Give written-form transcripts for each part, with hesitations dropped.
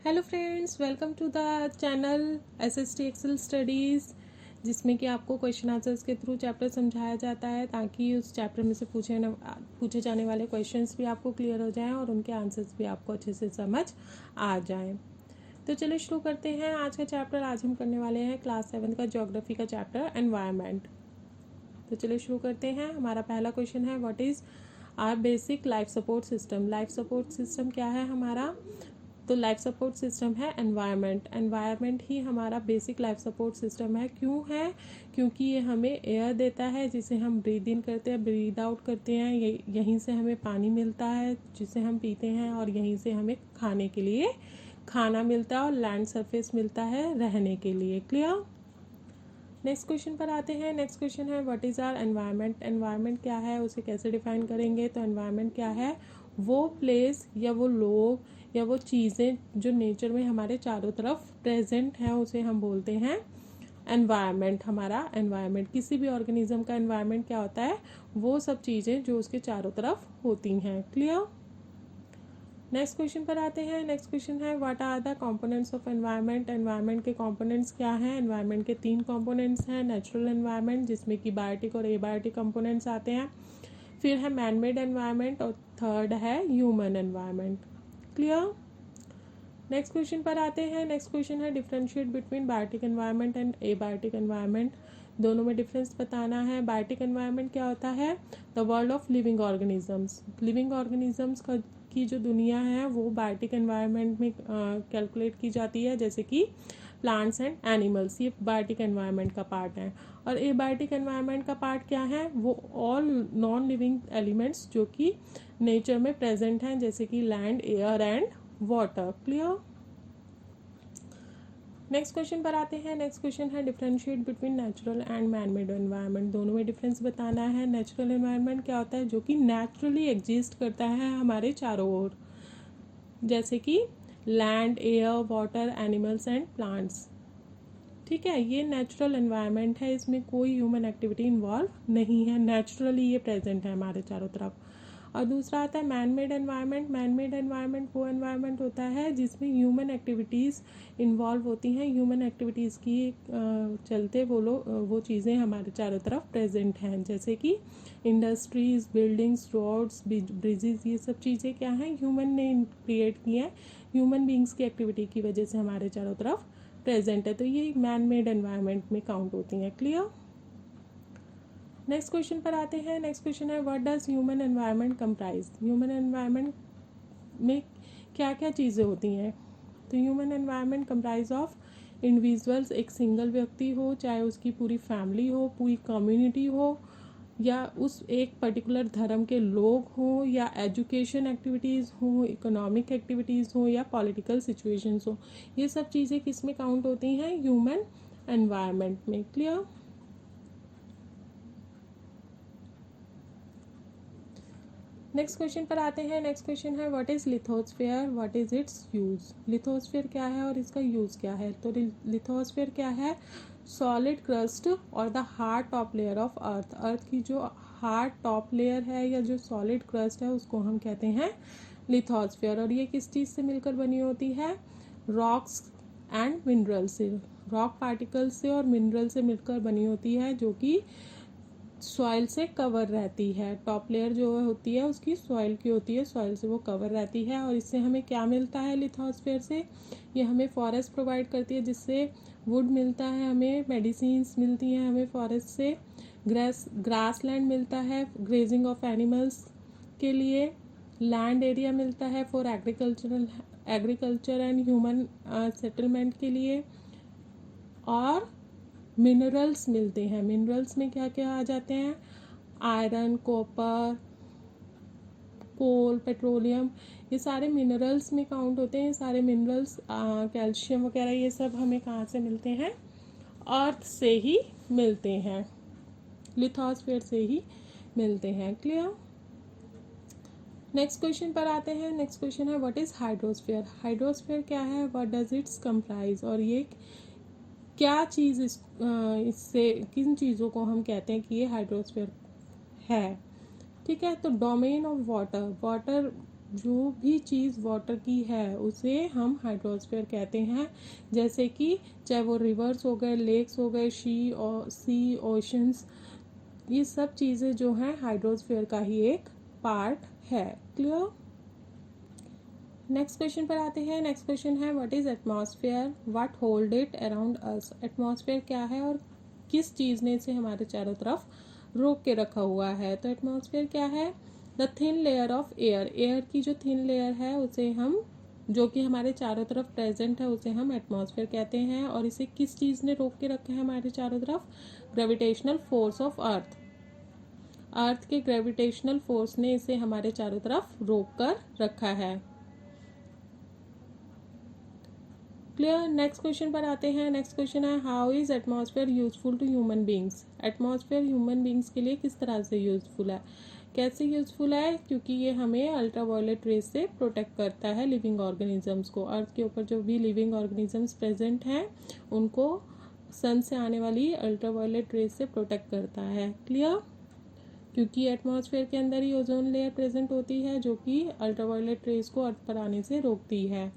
Hello friends, welcome to the channel SST excel studies, जिसमें कि आपको क्वेश्चन आंसर्स के थ्रू चैप्टर समझाया जाता है ताकि उस चैप्टर में से पूछे जाने वाले क्वेश्चंस भी आपको क्लियर हो जाएं और उनके आंसर्स भी आपको अच्छे से समझ आ जाएं। तो चलिए शुरू करते हैं आज का चैप्टर। आज हम करने वाले हैं क्लास 7 का ज्योग्राफी का चैप्टर एनवायरनमेंट। तो चलिए शुरू करते हैं। हमारा पहला क्वेश्चन है, what is our basic life support system. Life support system क्या है हमारा? तो लाइफ सपोर्ट सिस्टम है एनवायरनमेंट। एनवायरनमेंट ही हमारा बेसिक लाइफ सपोर्ट सिस्टम है। क्यों है? क्योंकि ये हमें एयर देता है जिसे हम ब्रीद इन करते हैं, ब्रीद आउट करते हैं। यहीं से हमें पानी मिलता है जिसे हम पीते हैं, और यहीं से हमें खाने के लिए खाना मिलता है, और लैंड सरफेस मिलता है रहने के लिए। क्लियर? नेक्स्ट क्वेश्चन पर आते हैं। नेक्स्ट क्वेश्चन है, what is our environment. Environment क्या है, उसे कैसे डिफाइन करेंगे? तो एनवायरनमेंट क्या है? वो प्लेस या वो लोग या वो चीज़ें जो नेचर में हमारे चारों तरफ प्रेजेंट हैं, उसे हम बोलते हैं एनवायरनमेंट। हमारा एनवायरनमेंट, किसी भी ऑर्गेनिज्म का एनवायरनमेंट क्या होता है? वो सब चीज़ें जो उसके चारों तरफ होती हैं। क्लियर? नेक्स्ट क्वेश्चन पर आते हैं। नेक्स्ट क्वेश्चन है, what are the components of environment. Environment के कंपोनेंट्स क्या हैं? एनवायरनमेंट के 3 कंपोनेंट्स हैं। नेचुरल एनवायरनमेंट, जिसमें कि बायोटिक और एबायोटिक कंपोनेंट्स आते हैं। फिर है मैन मेड एनवायरनमेंट, और थर्ड है human environment. Clear? Next question पर आते हैं। नेक्स्ट क्वेश्चन है, differentiate between biotic environment and abiotic environment. दोनों में डिफरेंस बताना है। बायोटिक एनवायरनमेंट क्या होता है? The world of living organisms. Living organisms की जो दुनिया है वो बायोटिक एनवायरनमेंट में कैलकुलेट की जाती है, जैसे कि प्लांट्स एंड एनिमल्स। ये बायोटिक एनवायरनमेंट का पार्ट है। और एबायोटिक एनवायरनमेंट का पार्ट क्या है? वो ऑल नॉन लिविंग एलिमेंट्स जो कि नेचर में प्रेजेंट हैं, जैसे कि land, air and water. Clear? Next question पर आते हैं। नेक्स्ट क्वेश्चन है, differentiate between natural and man made environment. दोनों में डिफरेंस बताना है। नेचुरल एनवायरनमेंट क्या होता है? जो कि नेचुरली एग्जिस्ट करता है हमारे चारों ओर, जैसे कि land, air, water, animals and plants. ठीक है, ये नेचुरल एनवायरनमेंट है, इसमें कोई ह्यूमन एक्टिविटी इन्वॉल्व नहीं है, नेचुरली ये प्रेजेंट है हमारे चारों तरफ। और दूसरा आता है man made environment. Man made environment वो एनवायरनमेंट होता है जिसमें ह्यूमन एक्टिविटीज़ इन्वॉल्व होती हैं। ह्यूमन एक्टिविटीज़ की चलते वो चीज़ें हमारे चारों तरफ प्रेजेंट हैं, जैसे कि इंडस्ट्रीज़, बिल्डिंग्स, रोड्स, ब्रिजेस। ये सब चीज़ें क्या हैं? ह्यूमन ने क्रिएट की हैं, ह्यूमन बींग्स की एक्टिविटी की वजह से हमारे चारों तरफ प्रेजेंट है। तो ये मैन मेड एनवायरनमेंट में काउंट होती हैं। क्लियर? नेक्स्ट क्वेश्चन पर आते हैं। नेक्स्ट क्वेश्चन है, what does human environment comprise. Human environment में क्या क्या चीज़ें होती हैं? तो human environment comprise of individuals, एक सिंगल व्यक्ति हो, चाहे उसकी पूरी फैमिली हो, पूरी कम्युनिटी हो, या उस एक पर्टिकुलर धर्म के लोग हों, या एजुकेशन एक्टिविटीज़ हो, इकोनॉमिक एक्टिविटीज़ हो, या पॉलिटिकल सिचुएशंस हो। ये सब चीज़ें किस में काउंट होती हैं? ह्यूमन एनवायरनमेंट में। क्लियर? नेक्स्ट क्वेश्चन पर आते हैं। नेक्स्ट क्वेश्चन है, what is lithosphere, what is it's use. Lithosphere क्या है और इसका यूज़ क्या है? तो लिथोस्फेयर क्या है? सॉलिड क्रस्ट और the hard top layer of earth. Earth की जो हार्ड टॉप लेयर है या जो सॉलिड क्रस्ट है उसको हम कहते हैं लिथोस्फेयर। और ये किस चीज़ से मिलकर बनी होती है? रॉक्स एंड मिनरल से, रॉक पार्टिकल से और मिनरल से मिलकर बनी होती है, जो कि सॉइल से कवर रहती है। टॉप लेयर जो होती है उसकी सॉइल की होती है, सॉइल से वो कवर रहती है। और इससे हमें क्या मिलता है? लिथोस्फेयर से ये हमें फॉरेस्ट प्रोवाइड करती है, जिससे वुड मिलता है, हमें मेडिसिन्स मिलती हैं हमें फॉरेस्ट से, ग्रास लैंड मिलता है ग्रेजिंग ऑफ एनिमल्स के लिए, लैंड एरिया मिलता है for agriculture and human settlement के लिए, और मिनरल्स मिलते हैं। मिनरल्स में क्या क्या आ जाते हैं? आयरन, कॉपर, कोल, पेट्रोलियम, ये सारे मिनरल्स में काउंट होते हैं। ये सारे मिनरल्स, कैल्शियम वगैरह, ये सब हमें कहाँ से मिलते हैं? अर्थ से ही मिलते हैं, लिथोस्फेयर से ही मिलते हैं। क्लियर? नेक्स्ट क्वेश्चन पर आते हैं। नेक्स्ट क्वेश्चन है, व्हाट इज़ हाइड्रोस्फेयर। हाइड्रोस्फेयर क्या है? What does it's comprise. और ये क्या चीज़ इससे किन चीज़ों को हम कहते हैं कि ये हाइड्रोस्फीयर है? ठीक है, तो डोमेन ऑफ वाटर, वाटर जो भी चीज़ वाटर की है उसे हम हाइड्रोस्फीयर कहते हैं। जैसे कि चाहे वो रिवर्स हो गए, लेक्स हो गए, सी, ओशंस, ये सब चीज़ें जो हैं हाइड्रोस्फीयर का ही एक पार्ट है। क्लियर? नेक्स्ट क्वेश्चन पर आते हैं। नेक्स्ट क्वेश्चन है what is atmosphere, what hold it around us. Atmosphere क्या है और किस चीज़ ने इसे हमारे चारों तरफ रोक के रखा हुआ है। तो एटमॉस्फेयर क्या है? The thin layer of air, air की जो थिन लेयर है उसे हम, जो कि हमारे चारों तरफ प्रेजेंट है, उसे हम एटमॉस्फेयर कहते हैं। और इसे किस चीज़ ने रोक के रखा है हमारे चारों तरफ? Gravitational force of earth. Earth के ग्रेविटेशनल फोर्स ने इसे हमारे चारों तरफ रोक कर रखा है। क्लियर? नेक्स्ट क्वेश्चन पर आते हैं। नेक्स्ट क्वेश्चन है how is atmosphere useful to human beings. Atmosphere human beings के लिए किस तरह से यूजफुल है? कैसे यूजफुल है? क्योंकि ये हमें अल्ट्रावायलेट रेज से प्रोटेक्ट करता है लिविंग ऑर्गेनिजम्स को। अर्थ के ऊपर जो भी लिविंग ऑर्गेनिजम्स प्रेजेंट हैं उनको सन से आने वाली अल्ट्रावायलेट रेज से प्रोटेक्ट करता है। क्लियर? क्योंकि एटमॉस्फेयर के अंदर ही ओजोन लेयर प्रेजेंट होती है जो कि अल्ट्रावायलेट रेज को अर्थ पर आने से रोकती है।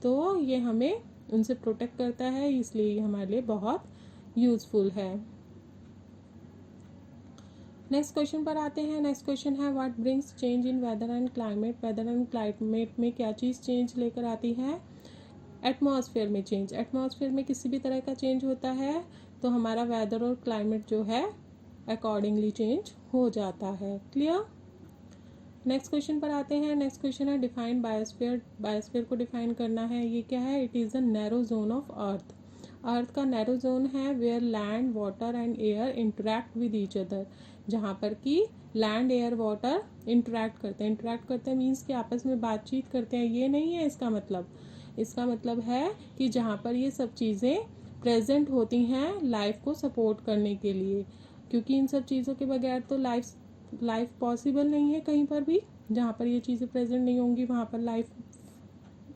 तो ये हमें उनसे प्रोटेक्ट करता है, इसलिए ये हमारे लिए बहुत यूजफुल है। नेक्स्ट क्वेश्चन पर आते हैं। नेक्स्ट क्वेश्चन है what brings change in weather and climate. Weather and climate में क्या चीज़ चेंज लेकर आती है? एटमॉस्फेयर में चेंज। एटमॉस्फेयर में किसी भी तरह का चेंज होता है तो हमारा वेदर और क्लाइमेट जो है अकॉर्डिंगली चेंज हो जाता है। क्लियर? नेक्स्ट क्वेश्चन पर आते हैं। नेक्स्ट क्वेश्चन है डिफाइन बायोस्फीयर। बायोस्फीयर को डिफाइन करना है। ये क्या है? It is a narrow zone of earth. Earth का नैरो जोन है where land, water and air interact with each other. जहाँ पर कि लैंड, एयर, वाटर इंटरेक्ट करते हैं। इंटरेक्ट करते हैं मीन्स कि आपस में बातचीत करते हैं, ये नहीं है इसका मतलब। इसका मतलब है कि जहाँ पर ये सब चीज़ें प्रेजेंट होती हैं लाइफ को सपोर्ट करने के लिए, क्योंकि इन सब चीज़ों के बगैर तो लाइफ पॉसिबल नहीं है कहीं पर भी। जहाँ पर ये चीज़ें प्रेजेंट नहीं होंगी वहाँ पर लाइफ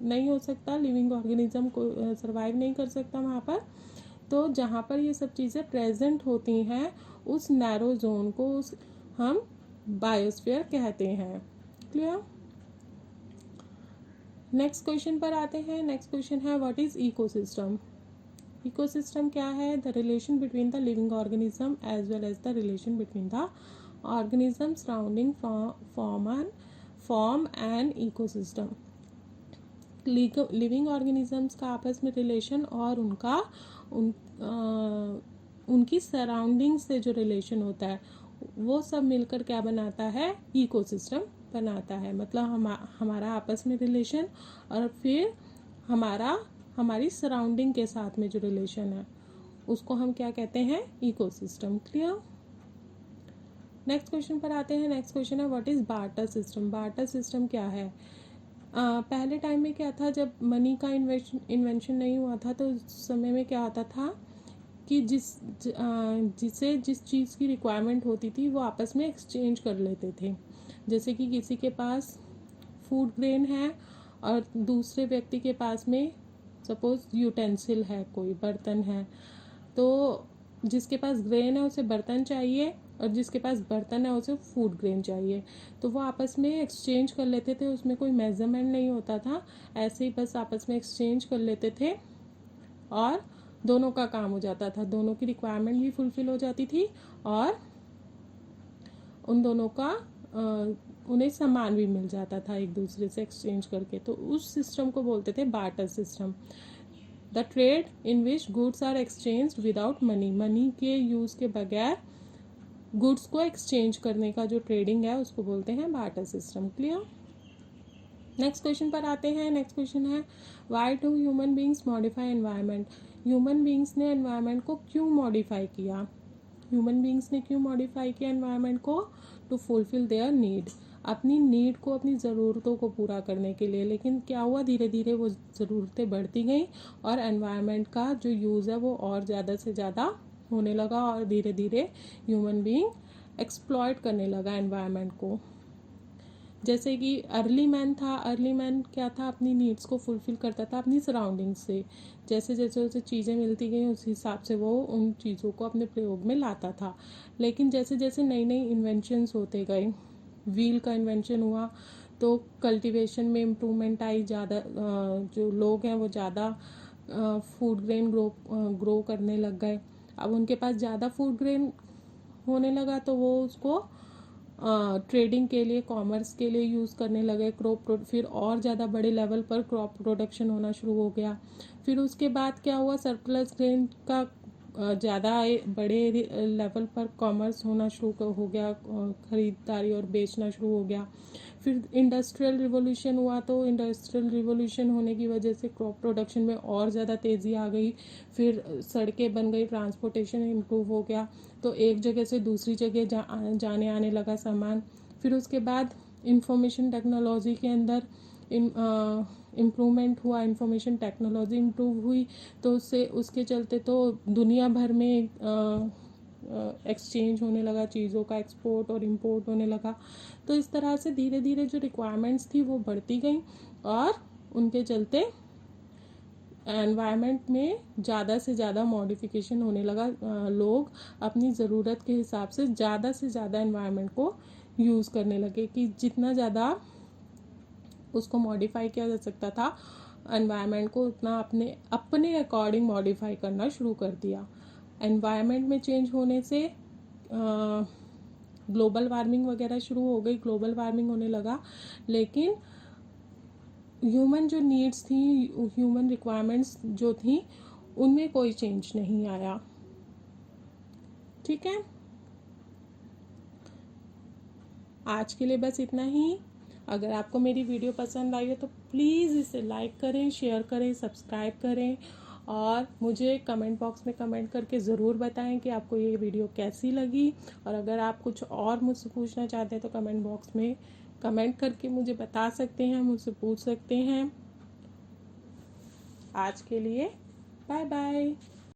नहीं हो सकता, लिविंग ऑर्गेनिज्म को सर्वाइव नहीं कर सकता वहाँ पर। तो जहाँ पर ये सब चीज़ें प्रेजेंट होती हैं उस नैरो जोन को हम बायोस्फीयर कहते हैं। क्लियर? नेक्स्ट क्वेश्चन पर आते हैं। नेक्स्ट क्वेश्चन है व्हाट इज इकोसिस्टम। इकोसिस्टम क्या है? The relation between the living organism as well as the relation between the organism surrounding form an ecosystem. Living organisms का आपस में रिलेशन और उनकी सराउंडिंग से जो रिलेशन होता है वो सब मिलकर क्या बनाता है? इकोसिस्टम बनाता है। मतलब हमारा आपस में रिलेशन और फिर हमारी सराउंडिंग के साथ में जो रिलेशन है उसको हम क्या कहते हैं? इकोसिस्टम। क्लियर? नेक्स्ट क्वेश्चन पर आते हैं। नेक्स्ट क्वेश्चन है what is barter system. Barter system क्या है? पहले टाइम में क्या था, जब मनी का इन्वेंशन नहीं हुआ था तो उस समय में क्या होता था कि जिसे जिस चीज़ की रिक्वायरमेंट होती थी वो आपस में एक्सचेंज कर लेते थे। जैसे कि किसी के पास फूड ग्रेन है और दूसरे व्यक्ति के पास में सपोज यूटेंसिल है, कोई बर्तन है, तो जिसके पास ग्रेन है उसे बर्तन चाहिए और जिसके पास बर्तन है उसे फूड ग्रेन चाहिए। तो वो आपस में एक्सचेंज कर लेते थे, उसमें कोई मेजरमेंट नहीं होता था, ऐसे ही बस आपस में एक्सचेंज कर लेते थे और दोनों का काम हो जाता था, दोनों की रिक्वायरमेंट भी फुलफिल हो जाती थी और उन दोनों का उन्हें सामान भी मिल जाता था एक दूसरे से एक्सचेंज करके। तो उस सिस्टम को बोलते थे barter system. The trade in which goods are exchange without money. Money के यूज़ के बगैर गुड्स को एक्सचेंज करने का जो ट्रेडिंग है उसको बोलते हैं barter system. Clear? Next question पर आते हैं। नेक्स्ट क्वेश्चन है why do human beings modify environment. Human beings ने एनवायरनमेंट को क्यों मॉडिफाई किया? ह्यूमन बींग्स ने क्यों मॉडिफाई किया एनवायरनमेंट को? टू फुलफिल देयर नीड, अपनी नीड को, अपनी ज़रूरतों को पूरा करने के लिए। लेकिन क्या हुआ, धीरे धीरे वो ज़रूरतें बढ़ती गई और एनवायरनमेंट का जो यूज़ है वो और ज़्यादा से ज़्यादा होने लगा और धीरे धीरे ह्यूमन बीइंग एक्सप्लॉयट करने लगा एनवायरनमेंट को। जैसे कि अर्ली मैन था, अर्ली मैन क्या था, अपनी नीड्स को फुलफिल करता था अपनी सराउंडिंग से। जैसे जैसे उसे चीज़ें मिलती गई उस हिसाब से वो उन चीज़ों को अपने प्रयोग में लाता था। लेकिन जैसे जैसे नई नई इन्वेंशंस होते गए, व्हील का इन्वेंशन हुआ तो कल्टीवेशन में इम्प्रूवमेंट आई, ज़्यादा जो लोग हैं वो ज़्यादा फूड ग्रेन ग्रो करने लग गए। अब उनके पास ज़्यादा फूड ग्रेन होने लगा तो वो उसको ट्रेडिंग के लिए, कॉमर्स के लिए यूज़ करने लगे। फिर और ज़्यादा बड़े लेवल पर क्रॉप प्रोडक्शन होना शुरू हो गया। फिर उसके बाद क्या हुआ, सरप्लस ग्रेन का ज़्यादा बड़े लेवल पर कॉमर्स होना शुरू हो गया, ख़रीदारी और बेचना शुरू हो गया। फिर इंडस्ट्रियल रिवॉल्यूशन हुआ, तो इंडस्ट्रियल रिवॉल्यूशन होने की वजह से क्रॉप प्रोडक्शन में और ज़्यादा तेज़ी आ गई। फिर सड़कें बन गई, ट्रांसपोर्टेशन इम्प्रूव हो गया, तो एक जगह से दूसरी जगह जाने आने लगा सामान। फिर उसके बाद इंफॉर्मेशन टेक्नोलॉजी के अंदर इम्प्रूवमेंट हुआ, इंफॉर्मेशन टेक्नोलॉजी इम्प्रूव हुई, तो उससे उसके चलते तो दुनिया भर में एक्सचेंज होने लगा, चीज़ों का एक्सपोर्ट और इंपोर्ट होने लगा। तो इस तरह से धीरे धीरे जो रिक्वायरमेंट्स थी वो बढ़ती गई और उनके चलते एनवायरनमेंट में ज़्यादा से ज़्यादा मॉडिफिकेशन होने लगा। लोग अपनी ज़रूरत के हिसाब से ज़्यादा एनवायरनमेंट को यूज़ करने लगे कि जितना ज़्यादा उसको मॉडिफाई किया जा सकता था एनवायरनमेंट को, उतना अपने अकॉर्डिंग मॉडिफाई करना शुरू कर दिया। एनवायरनमेंट में चेंज होने से ग्लोबल वार्मिंग वगैरह शुरू हो गई, ग्लोबल वार्मिंग होने लगा, लेकिन ह्यूमन जो नीड्स थी, ह्यूमन रिक्वायरमेंट्स जो थी, उनमें कोई चेंज नहीं आया। ठीक है, आज के लिए बस इतना ही। अगर आपको मेरी वीडियो पसंद आई हो तो प्लीज़ इसे लाइक करें, शेयर करें, सब्सक्राइब करें और मुझे कमेंट बॉक्स में कमेंट करके ज़रूर बताएं कि आपको ये वीडियो कैसी लगी। और अगर आप कुछ और मुझसे पूछना चाहते हैं तो कमेंट बॉक्स में कमेंट करके मुझे बता सकते हैं, मुझसे पूछ सकते हैं। आज के लिए बाय बाय।